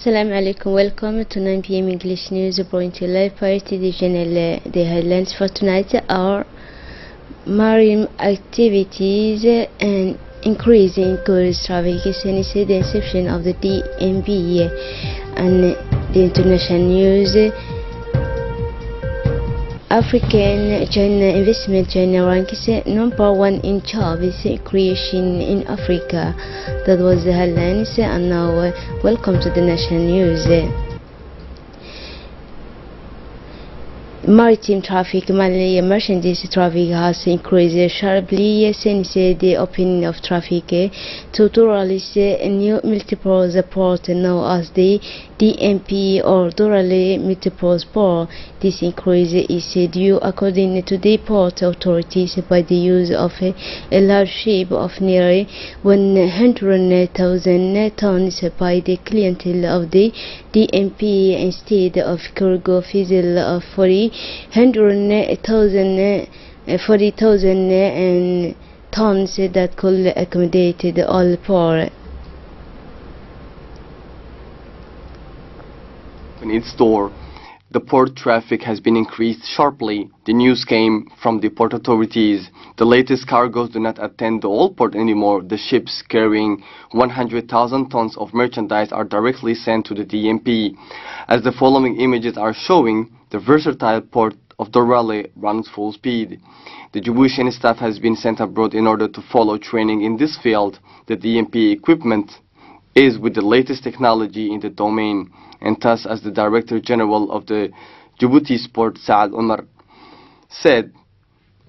Assalamu alaikum, welcome to 9 p.m. English News brought to you live by Télé Chaine. The headlines for tonight are marine activities and increasing goods traffic since the inception of the DNB, and the international news. African China investment. China ranks #1 in jobs creation in Africa. That was the headlines, and now welcome to the national news. Maritime traffic, mainly merchandise traffic, has increased sharply since the opening of traffic to tourist new multiple port known as the DMP or Dorale Multiple Port. This increase is due, according to the port authorities, by the use of a large ship of nearly 100,000 tons by the clientele of the DMP instead of cargo vessel of 40,000 tons that could accommodate all port. In its door, the port traffic has been increased sharply. The news came from the port authorities. The latest cargoes do not attend the old port anymore. The ships carrying 100,000 tons of merchandise are directly sent to the DMP. As the following images are showing, the versatile port of Dorale runs full speed. The Djiboutian staff has been sent abroad in order to follow training in this field. The DMP equipment is with the latest technology in the domain, and thus, as the Director General of the Djibouti Sport, Saad Omar, said,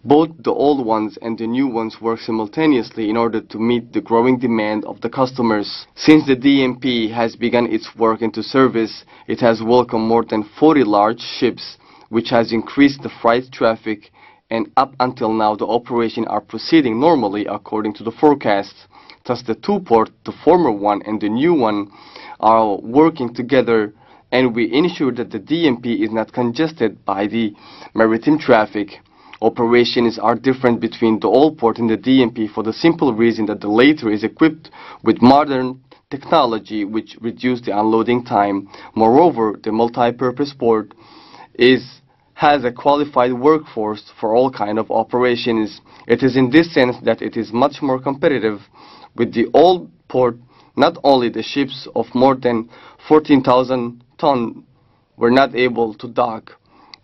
both the old ones and the new ones work simultaneously in order to meet the growing demand of the customers. Since the DMP has begun its work into service, it has welcomed more than 40 large ships, which has increased the freight traffic, and up until now the operations are proceeding normally according to the forecasts. Thus the two ports, the former one and the new one, are working together, and we ensure that the DMP is not congested by the maritime traffic. Operations are different between the old port and the DMP for the simple reason that the latter is equipped with modern technology which reduces the unloading time. Moreover, the multi-purpose port has a qualified workforce for all kinds of operations. It is in this sense that it is much more competitive. With the old port, not only the ships of more than 14,000 tons were not able to dock.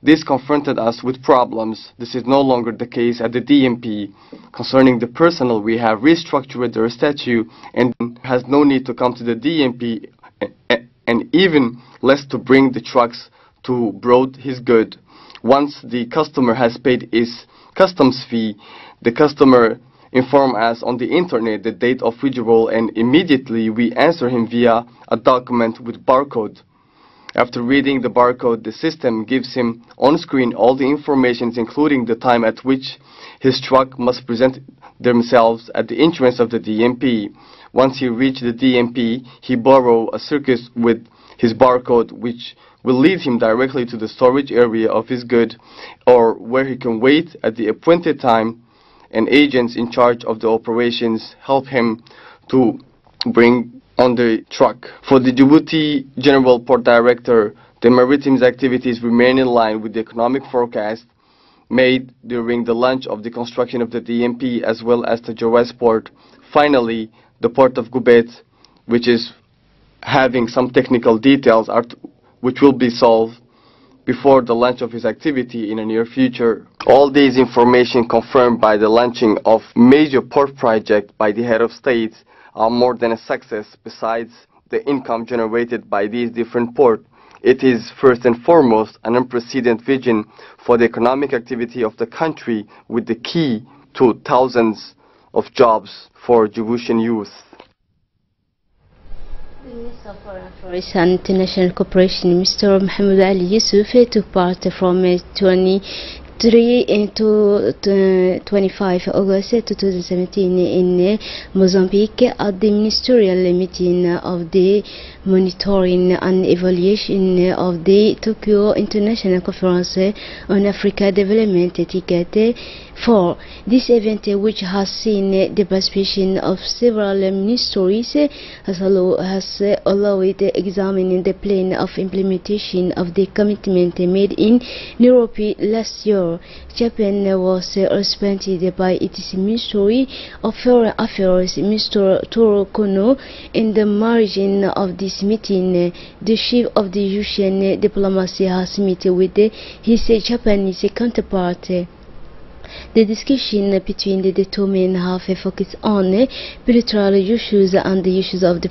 This confronted us with problems. This is no longer the case at the DMP. Concerning the personnel, we have restructured their statute and has no need to come to the DMP, and even less to bring the trucks to broad his good. Once the customer has paid his customs fee, the customer inform us on the internet the date of withdrawal, and immediately we answer him via a document with barcode. After reading the barcode, the system gives him on screen all the information, including the time at which his truck must present themselves at the entrance of the DMP. Once he reaches the DMP, he borrows a circus with his barcode, which will lead him directly to the storage area of his good, or where he can wait at the appointed time, and agents in charge of the operations help him to bring on the truck. For the Djibouti General Port Director, the maritime activities remain in line with the economic forecast made during the launch of the construction of the DMP, as well as the Jawaz port. Finally, the port of Gubet, which is having some technical details which will be solved before the launch of his activity in the near future. All these information confirmed by the launching of major port project by the head of state are more than a success. Besides the income generated by these different ports, it is first and foremost an unprecedented vision for the economic activity of the country, with the key to thousands of jobs for Djiboutian youth. The Minister of Foreign Affairs and International Cooperation, Mr. Mohamed Ali Yusuf, took part from 20 3 to 25 August 2017 in Mozambique at the ministerial meeting of the monitoring and evaluation of the Tokyo International Conference on Africa Development Ticket for this event, which has seen the participation of several ministries, has allowed examining the plan of implementation of the commitment made in Nairobi last year. Japan was represented by its Ministry of Foreign Affairs, Mr. Toro Kono. In the margin of this meeting, the chief of the Asian diplomacy has met with his Japanese counterpart. The discussion between the two men have focused on bilateral issues and the issues of the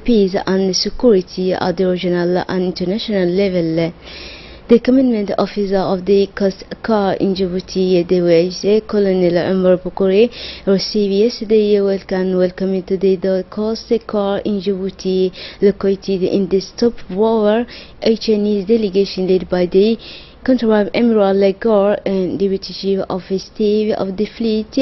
peace and security at the regional and international level. The commandment officer of the Coast Guard in Djibouti, Colonel Umar Bukuri, received yesterday welcome to the Coast Guard in Djibouti, located in the stopover Chinese delegation led by the Contrab Admiral Legor and Deputy Chief of Staff of the Fleet,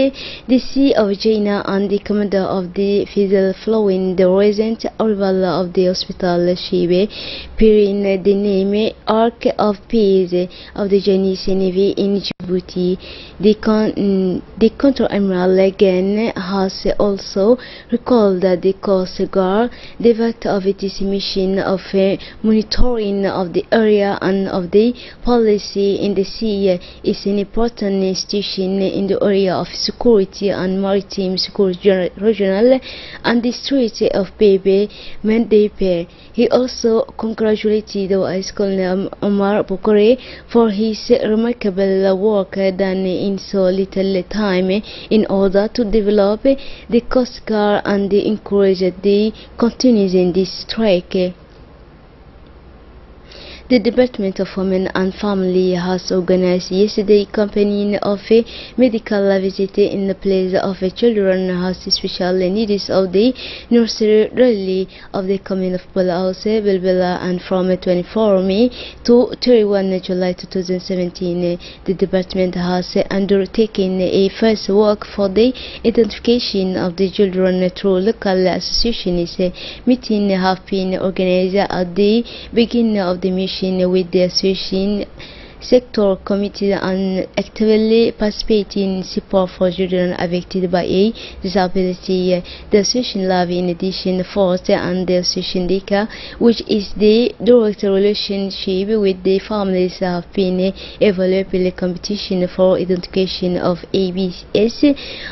the Sea of China, and the Commander of the vessel following the recent arrival of the hospital ship bearing the name Ark of Peace of the Chinese Navy in Djibouti. The Contra-Admiral again has also recalled that the Coast Guard, the fact of its mission of monitoring of the area and of the policy in the sea, is an important institution in the area of security and maritime security regional and the Strait of Bebe Mendepe. He also congratulated Vice Colonel Omar Bukure for his remarkable work done in so little time in order to develop the Coast Guard and encourage the continuance in this strike. The Department of Women and Family has organized yesterday accompanying of a medical visit in the place of children who has special needs of the nursery rally of the commune of Bulaose, Bilbila, and from 24 May to 31 July 2017, the department has undertaken a first work for the identification of the children through local associations. Meetings have been organized at the beginning of the mission with the association sector committee and actively participating in support for children affected by a disability. The association Love in addition Force and the association DECA, which is the direct relationship with the families, have been evaluating the competition for identification of ABS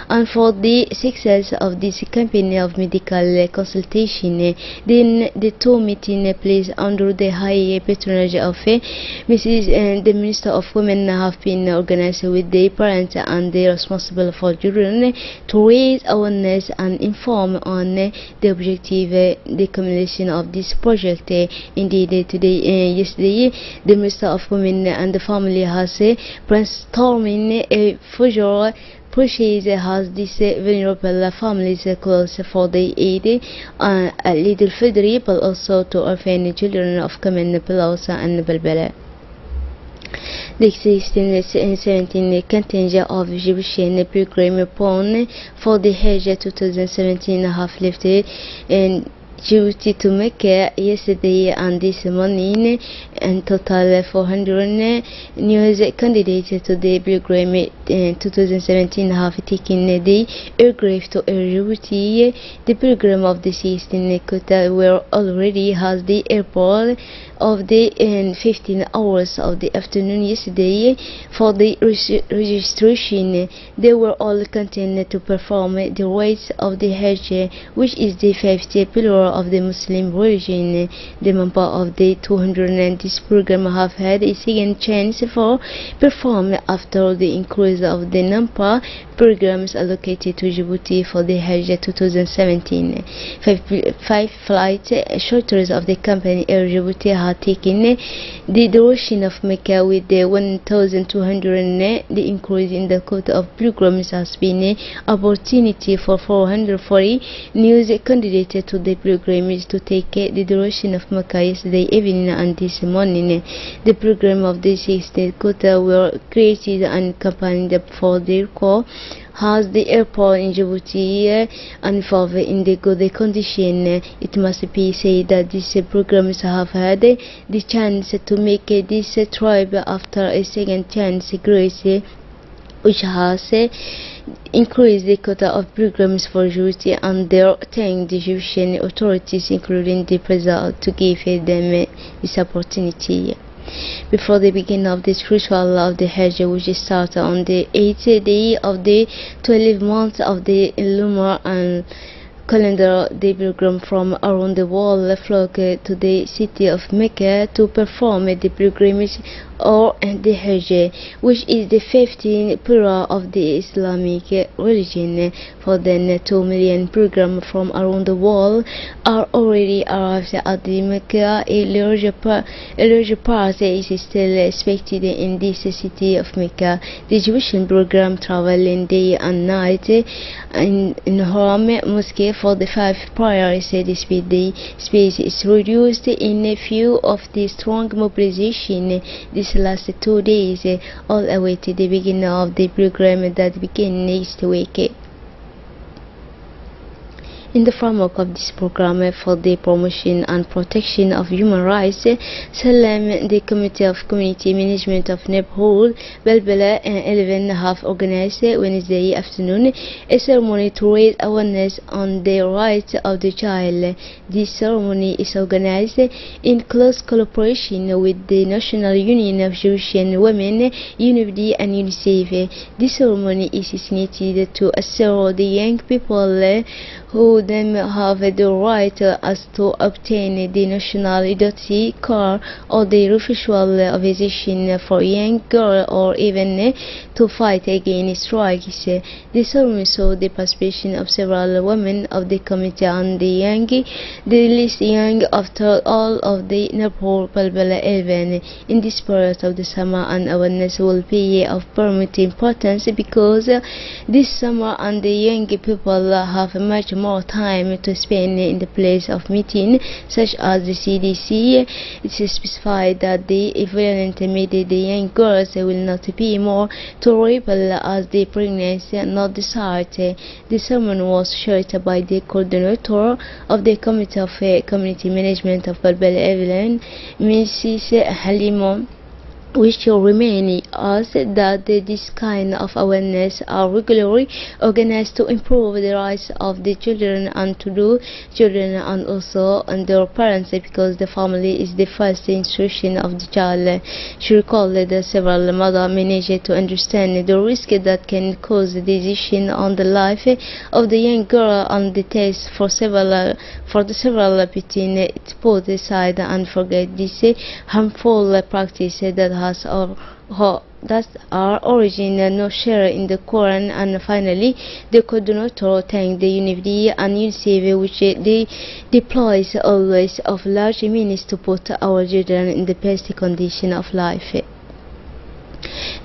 and for the success of this campaign of medical consultation. Then the two meetings placed under the high patronage of Mrs. the Minister of Women have been organized with the parents and the responsible for children to raise awareness and inform on the objective, the culmination of this project. Indeed, yesterday, the Minister of Women and the Family has brainstorming a future process has these vulnerable families close for the aid a little further, but also to orphan children of Kamen, Pelausa, and Balbala. The existing 17 contingent of Egyptian pilgrim upon for the Hajj 2017 have lifted and Djibouti to Mecca yesterday and this morning, and total 400 new candidates to the pilgrim 2017 have taken the aircraft to Djibouti. The pilgrim of the 16 quota were already has the airport of the 15 hours of the afternoon yesterday for the registration. They were all content to perform the rites of the Hajj, which is the 50th pillar of the Muslim religion. The member of the 200 this program have had a second chance for perform after the increase of the number programs allocated to Djibouti for the Hajj 2017. Five flight charters of the company Air Djibouti had taken the direction of Mecca with the 1,200. The increase in the quota of pilgrims has been an opportunity for 440 news candidates to the pilgrimage to take the direction of Mecca yesterday evening and this morning. The program of the 16th quota were created and accompanied for their call has the airport in Djibouti involved in the good condition. It must be said that these programs have had the chance to make this tribe after a second chance grace, which has increased the quota of programs for Djibouti, and they thank the Egyptian authorities, including the president, to give them this opportunity. Before the beginning of the ritual of the Hajj, which starts on the 8th day of the 12th month of the lunar and calendar, the pilgrims from around the world flock to the city of Mecca to perform the pilgrimage or the Hajj, which is the 15th pillar of the Islamic religion. For then 2 million pilgrims from around the world are already arrived at the Mecca. A large part is still expected in this city of Mecca. The Egyptian pilgrim traveling day and night in Haram Mosque for the 5 prayers. The space is reduced in a view of the strong mobilization these last 2 days, all await the beginning of the program that begins next week. In the framework of this program for the promotion and protection of human rights, Salem, the Committee of Community Management of Neighborhood, Belbela and 11 have organized Wednesday afternoon a ceremony to raise awareness on the rights of the child. This ceremony is organized in close collaboration with the National Union of Egyptian Women, UNIFD and UNICEF. This ceremony is intended to assure the young people who then have the right as to obtain the national identity card or the official authorization for young girl, or even to fight against strikes. The ceremony saw the participation of several women of the committee and the least young after all of the neighborhood Balbala 11. In this period of the summer, and awareness will be of paramount importance because this summer and the young people have much more time to spend in the place of meeting, such as the CDC. It is specified that the violent made the young girls will not be more tolerable as the pregnancy not desired. The sermon was shared by the coordinator of the Committee of Community Management of Balbala Evelyn, Mrs. Halimo, which remain us that this kind of awareness are regularly organized to improve the rights of the children and to do children and also and their parents, because the family is the first institution of the child. She recalled that several mothers managed to understand the risk that can cause the decision on the life of the young girl and the test for the several between it put aside and forget this harmful practice that has that our origin no share in the Quran. And finally, the coordinator thanked the UNIFD and UNICEF, which they deploys always of large means to put our children in the best condition of life.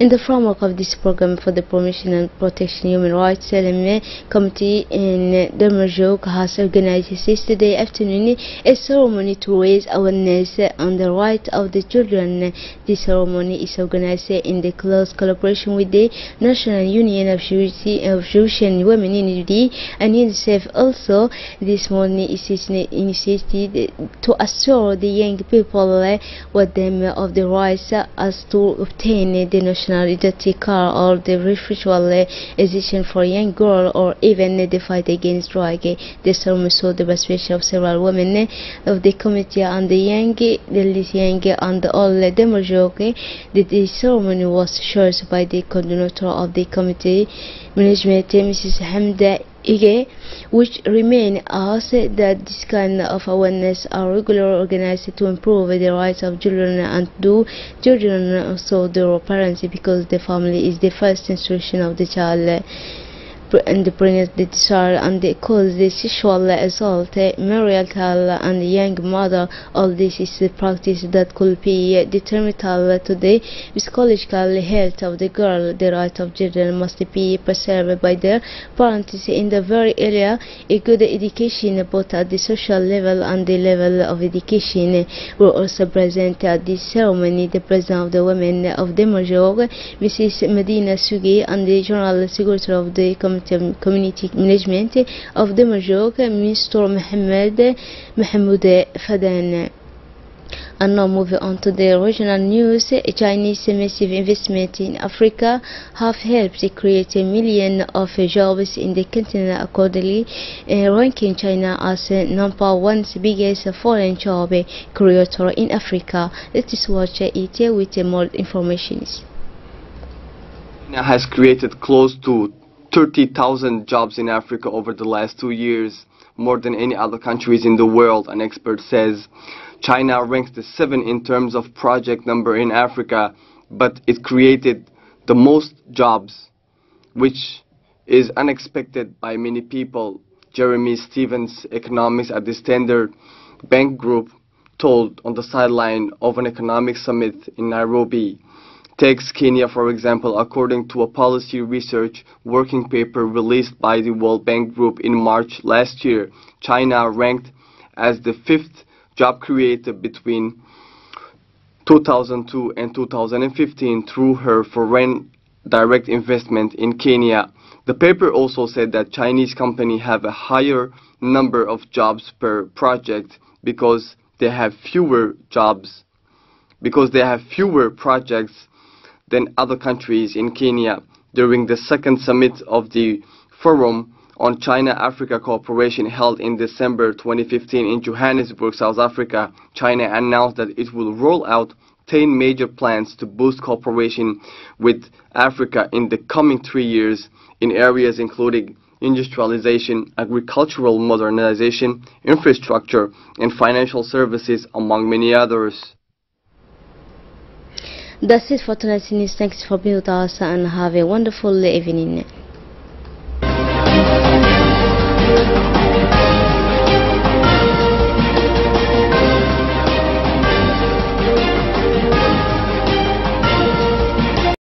In the framework of this program for the promotion and protection of human rights, Salem Committee in Dermajuk has organized yesterday afternoon a ceremony to raise awareness on the rights of the children. This ceremony is organized in the close collaboration with the National Union of Egyptian Women, UNIFD, and UNICEF. Also, this morning is initiated to assure the young people with them of the rights as to obtain the national identity card or the refugee position for young girl, or even the fight against drug. The ceremony saw the participation of several women of the committee and the least young and all the majority. The ceremony was shared by the coordinator of the committee, Management Mrs. Hamda Ige, which remain us that this kind of awareness are regularly organized to improve the rights of children and do children also their parents, because the family is the first institution of the child and the child, and they cause the sexual assault, marital and young mother. All this is a practice that could be detrimental to the psychological health of the girl. The right of children must be preserved by their parents in the very area. A good education both at the social level and the level of education were also present at this ceremony. The president of the women of the Major, Mrs. Medina Sugi, and the general secretary of the community management of the Major, Mr. Mahmoud Fadan. And now moving on to the regional news. Chinese massive investment in Africa have helped create a million of jobs in the continent, accordingly ranking China as number one biggest foreign job creator in Africa. Let us watch it with more information. China has created close to 30,000 jobs in Africa over the last 2 years, more than any other countries in the world. An expert says China ranks the 7th in terms of project number in Africa, but it created the most jobs, which is unexpected by many people. Jeremy Stevens, economics at the Standard Bank Group, told on the sideline of an economic summit in Nairobi. Takes Kenya, for example. According to a policy research working paper released by the World Bank Group in March last year, China ranked as the 5th job creator between 2002 and 2015 through her foreign direct investment in Kenya. The paper also said that Chinese companies have a higher number of jobs per project because they have fewer projects than other countries in Kenya. During the second summit of the Forum on China-Africa Cooperation held in December 2015 in Johannesburg, South Africa, China announced that it will roll out 10 major plans to boost cooperation with Africa in the coming 3 years in areas including industrialization, agricultural modernization, infrastructure, and financial services, among many others. That's it for tonight's news. Thanks for being with us and have a wonderful evening.